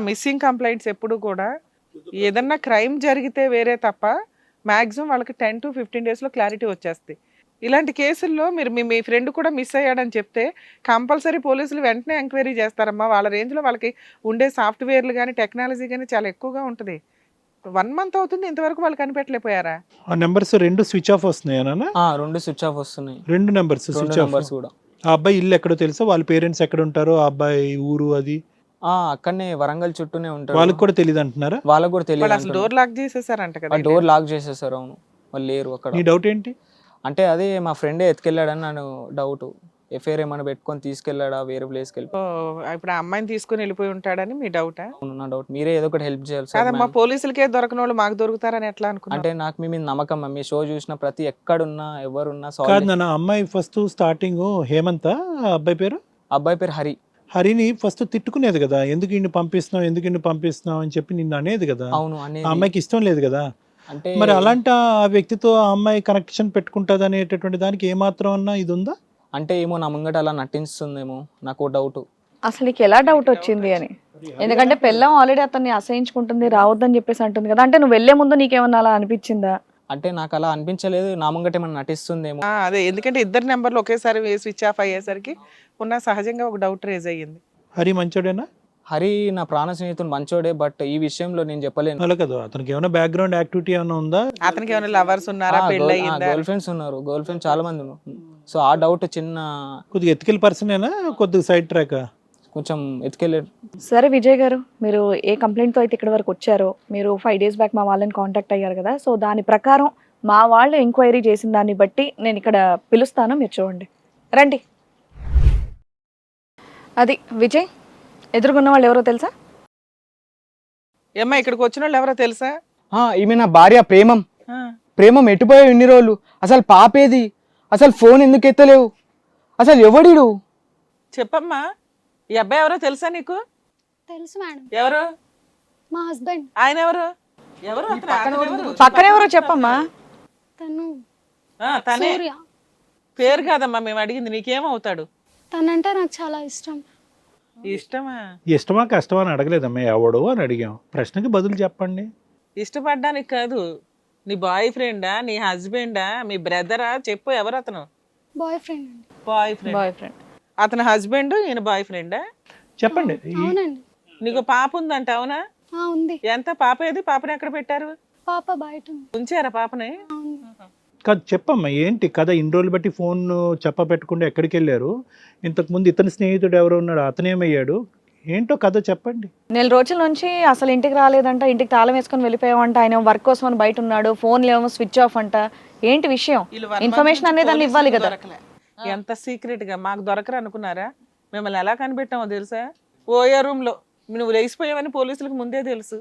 Missing complaints ఎప్పుడు కూడా ఏదన్నా క్రైమ్ జరిగితే వేరే తప్ప మాక్సిమం వాళ్ళకి 10 to 15 డేస్లో క్లారిటీ వచ్చేస్తుంది. ఇలాంటి కేసుల్లో మీరు మీ ఫ్రెండ్ కూడా మిస్ అయ్యాడని చెప్తే కంపల్సరీ పోలీసులు వెంటనే ఎంక్వైరీ చేస్తారమ్మా. వాళ్ళ రేంజ్లో వాళ్ళకి ఉండే సాఫ్ట్వేర్లు కానీ టెక్నాలజీ కానీ చాలా ఎక్కువగా ఉంటుంది. 1 month అవుతుంది, ఇంతవరకు వాళ్ళు కనిపెట్టలేకపోయారా? ఆ నెంబర్స్ 2 స్విచ్ ఆఫ్ వస్తున్నాయా నాన్న? 2 స్విచ్ ఆఫ్ వస్తున్నాయి. 2 నెంబర్స్ స్విచ్ ఆఫ్ కూడా. ఆ అబ్బాయి ఇల్లు ఎక్కడో తెలుసా? వాళ్ళ పేరెంట్స్ ఎక్కడ ఉంటారో, ఆ అబ్బాయి ఊరు అది అక్కడనే వరంగల్ చుట్టూనే ఉంటారు. వాళ్ళకి కూడా తెలియదు అంటున్నారా? వాళ్ళకి కూడా వాళ్ళు అసలు తెలియదు. డోర్ లాక్ చేసేసారంట కదా. డోర్ లాక్ చేసేసారు. అవును, వాళ్ళు లేరు అక్కడ. నీ డౌట్ ఏంటి? అంటే అదే మా ఫ్రెండే ఎత్తుకెళ్ళాడని నన్ను డౌట్. ఎఫ్ఐఆర్ ఏమైనా పెట్టుకొని తీసుకెళ్ళాడా వేరే ప్లేస్కి వెళ్ళి? ఇప్పుడు ఆ అమ్మాయిని తీసుకుని వెళ్ళిపోయి ఉంటాడని మీ డౌటా? నా డౌట్. మీరే ఏదో ఒకటి హెల్ప్ చేయాలి సార్. కాదమ్మా, పోలీసులకే దొరకని వాళ్ళు మాకు దొరుకుతారని ఎట్లా అనుకున్నా? అంటే నాకు మీ మీద నమ్మకం. మీ షో చూసిన ప్రతి ఎక్కడున్నా ఎవరున్నా కాదు నాన్న, అమ్మాయి ఫస్ట్ స్టార్టింగ్ హేమంత అబ్బాయి పేరు? అబ్బాయి పేరు హరి. హరిని ఫస్ట్ తిట్టుకునేది కదా, ఎందుకు ఇన్ని పంపిస్తున్నావు అని చెప్పి నిన్ను అనేది కదా. అవును, ఆ అమ్మాయికి ఇష్టం లేదు కదా. అంటే మరి అలాంటి ఆ వ్యక్తితో ఆ అమ్మాయి కనెక్షన్ పెట్టుకుంటుంది అనేటటువంటి దానికి ఏమాత్రం అన్నా ఇది ఉందా? అంటే ఏమో నా ముంగట అలా నటిస్తుందేమో, నాకు డౌట్. అసలు నీకు ఎలా డౌట్ వచ్చింది అని? ఎందుకంటే పెళ్ళం ఆల్రెడీ అతన్ని అసహించుకుంటుంది, రావద్దని చెప్పేసి అంటుంది కదా. అంటే నువ్వు వెళ్లే ముందు నీకేమన్నా అలా అనిపించిందా? అంటే నాకు అలా అనిపించలేదు, నా ముంగట ఏమన్నా నటిస్తుందేమో. అదే, ఎందుకంటే ఇద్దరు నెంబర్లు ఒకేసారి స్విచ్ ఆఫ్ అయ్యేసరికి సహజంగా ఒక డౌట్ రేజ్ అయ్యింది. హరి మంచోడేనా? హరి నా ప్రాణ స్నేహితుడు మంచోడే, బట్ ఈ విషయంలో నేను చెప్పలేను. అలా కదా, అతనికి ఏమైనా బ్యాక్గ్రౌండ్ యాక్టివిటీ ఏమైనా ఉందా? అతనికి ఏమైనా లవర్స్ ఉన్నారా? పెళ్ళి అయ్యిందా? గర్ల్ ఫ్రెండ్స్ ఉన్నారు, గర్ల్ ఫ్రెండ్స్ చాలా మంది ఉన్నారు. సో ఆ డౌట్ చిన్న కొద్దిగా ఎథికల్ పర్సనేనా, కొద్దిగా సైడ్ ట్రాక్? కొంచెం ఎత్తుకెళ్ళారు. సరే విజయ్ గారు, మీరు ఏ కంప్లైంట్తో అయితే ఇక్కడ వరకు వచ్చారో, మీరు 5 days బ్యాక్ మా వాళ్ళని కాంటాక్ట్ అయ్యారు కదా. సో దాని ప్రకారం మా వాళ్ళు ఎంక్వైరీ చేసిన దాన్ని బట్టి నేను ఇక్కడ పిలుస్తాను, మీరు చూడండి. రండి. అది విజయ్, ఎదుర్కొన్న వాళ్ళు ఎవరో తెలుసా? ఏమ్మా, ఇక్కడికి వచ్చిన వాళ్ళు ఎవరో తెలుసా? ఈమె నా భార్య ప్రేమం. ప్రేమం ఎట్టుపోయావు ఇన్ని రోజులు? అసలు పాపేది? అసలు ఫోన్ ఎందుకు ఎత్తలేవు? అసలు ఎవడిడు? చెప్పమ్మా, ఈ అబ్బాయి ఎవరో తెలుసా నీకు? తెలుసు మేడం, ఎవరు? మా హస్బెండ్. ఆయన ఎవరు? ఎవరు పక్కన ఎవరో చెప్పమ్మా. తను తనే. సూర్య. పేరు కాదమ్మా మేము అడిగింది, నీకేమవుతాడు? తనంటే నాకు చాలా ఇష్టం. ఇష్టమా కష్టమా అని అడగలేదమ్మా, ఎవడు అని అడిగాం. ప్రశ్నకి బదులు చెప్పండి. ఇష్టపడ్డానికి కాదు, నీ బాయ్ ఫ్రెండా, నీ హస్బెండా, మీ బ్రదరా? చెప్పు, ఎవరు అతను? బాయ్ ఫ్రెండ్ అండి. Boy friend. అతని హస్బెండ్, ఈయన బాయ్ ఫ్రెండా? చెప్పండి. అవునండి. నీకు పాప ఉందంట, అవునా? ఉంది. ఎంత? పాప ఏది? పాపని ఎక్కడ పెట్టారు? పాప బయట ఉంది. ఉంచారా పాపని? కాదు, చెప్పమ్మా ఏంటి కథ? ఇన్ని రోజులు బట్టి ఫోన్ చెప్ప పెట్టకుండా ఎక్కడికి వెళ్ళారు? ఇంతకుముందు ఇతని స్నేహితుడు ఎవరు ఉన్నాడు, అతనేమయ్యాడు? ఏంటో కథ చెప్పండి. 4 రోజుల నుంచి అసలు ఇంటికి రాలేదంట, ఇంటికి తాళం వేసుకొని వెళ్ళిపోయావంట. ఆయన వర్క్ కోసం అని బయట ఉన్నాడు, ఫోన్లు ఏమో స్విచ్ ఆఫ్ అంట. ఏంటి విషయం? ఇన్ఫర్మేషన్ అనేది దాన్ని ఇవ్వాలి కదా. ఎంత సీక్రెట్ గా మాకు దొరకరు అనుకున్నారా? మిమ్మల్ని ఎలా కనిపెట్టామో తెలుసా? ఓయో రూమ్ లో నువ్వు లేచిపోయావని పోలీసులకు ముందే తెలుసు.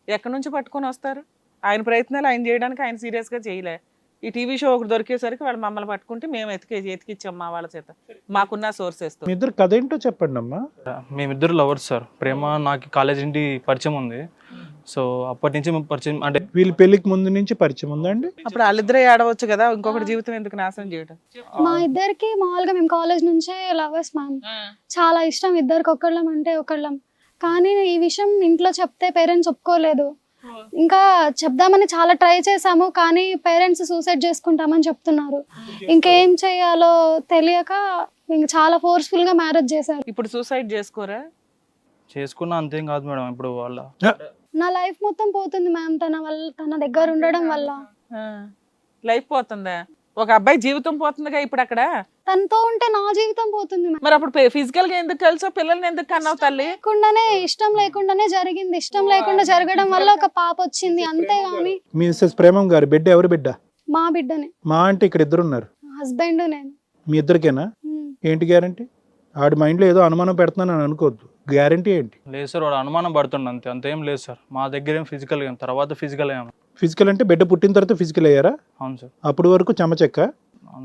ఎక్కడి నుంచి పట్టుకొని వస్తారు? ఆయన ప్రయత్నాలు ఆయన చేయడానికి ఆయన సీరియస్ గా చేయలే. ఈ టీవీ షో ఒకటి దొరికేసరికి వాళ్ళు మమ్మల్ని పట్టుకుంటే మేము ఎతికిచ్చాం మా వాళ్ళ చేత, మాకున్న సోర్సెస్ తో. మీ ఇద్దరు కథ ఏంటో చెప్పండి అమ్మా. మేమిద్దరు లవర్స్ సార్. ప్రేమ నాకు కాలేజ్ నుండి పరిచయం ఉంది. సో అప్పటి నుంచి పరిచయం. అంటే వీళ్ళ పెళ్లికి ముందు నుంచి పరిచయం ఉందండి? అప్పుడు వాళ్ళిద్దరే ఆడవచ్చు కదా, ఇంకొకటి జీవితం ఎందుకు నాశనం చేయడం? మా ఇద్దరికి మామూలుగా మేము కాలేజ్ నుంచే లవర్స్ మ్యామ్. చాలా ఇష్టం ఇద్దరికి, ఒకళ్ళం అంటే ఒకళ్ళం. కానీ ఈ విషయం ఇంట్లో చెప్తే పేరెంట్స్ ఒప్పుకోలేదు. ఇంకా చెప్దామని చాలా ట్రై చేసాము, కానీ పేరెంట్స్ సూసైడ్ చేసుకుంటామని చెప్తున్నారు. ఇంకేం చేయాలో తెలియక ఇంక చాలా ఫోర్స్ఫుల్ గా మ్యారేజ్ చేశారు. ఇప్పుడు సూసైడ్ చేసుకోరా? చేసుకున్నా అంతేం కాదు మేడం. ఇప్పుడు వాళ్ళ నా లైఫ్ మొత్తం పోతుంది మ్యామ్ తన దగ్గర ఉండడం వల్ల. లైఫ్ పోతుందా? ఒక అబ్బాయి జీవితం పోతుందిగా ఇప్పుడు అక్కడ. తనతో ఉంటే నా జీవితం పోతుంది మ్యామ్. మరి అప్పుడు ఫిజికల్ గా ఎందుకు కలిసో, పిల్లల్ని ఎందుకు కన్నావు తల్లి? ఇష్టం లేకుండానే జరిగింది. ఇష్టం లేకుండా జరగడం వల్ల ఒక పాప వచ్చింది, అంతేగాని. మిసెస్ ప్రేమం గారి బిడ్డ ఎవరు బిడ్డ? మా బిడ్డనే. మా అంటే ఇక్కడ ఇద్దరు ఉన్నారు, హస్బెండ్ నేను. మీ ఇద్దరికేనా? ఏంటి గ్యారంటీ? ఆడి మైండ్లో ఏదో అనుమానం పెడుతున్నాను అని అనుకోవద్దు. గ్యారంటీ ఏంటి? లేదు సార్, వాడు అనుమానం పడుతుండ అంతే, అంతేం లేదు సార్. మా దగ్గర ఏం ఫిజికల్ తర్వాత ఫిజికల్ అయ్యాము. ఫిజికల్ అంటే బిడ్డ పుట్టిన తర్వాత ఫిజికల్ అయ్యారా? అవును సార్. అప్పటి వరకు చెమచెక్క?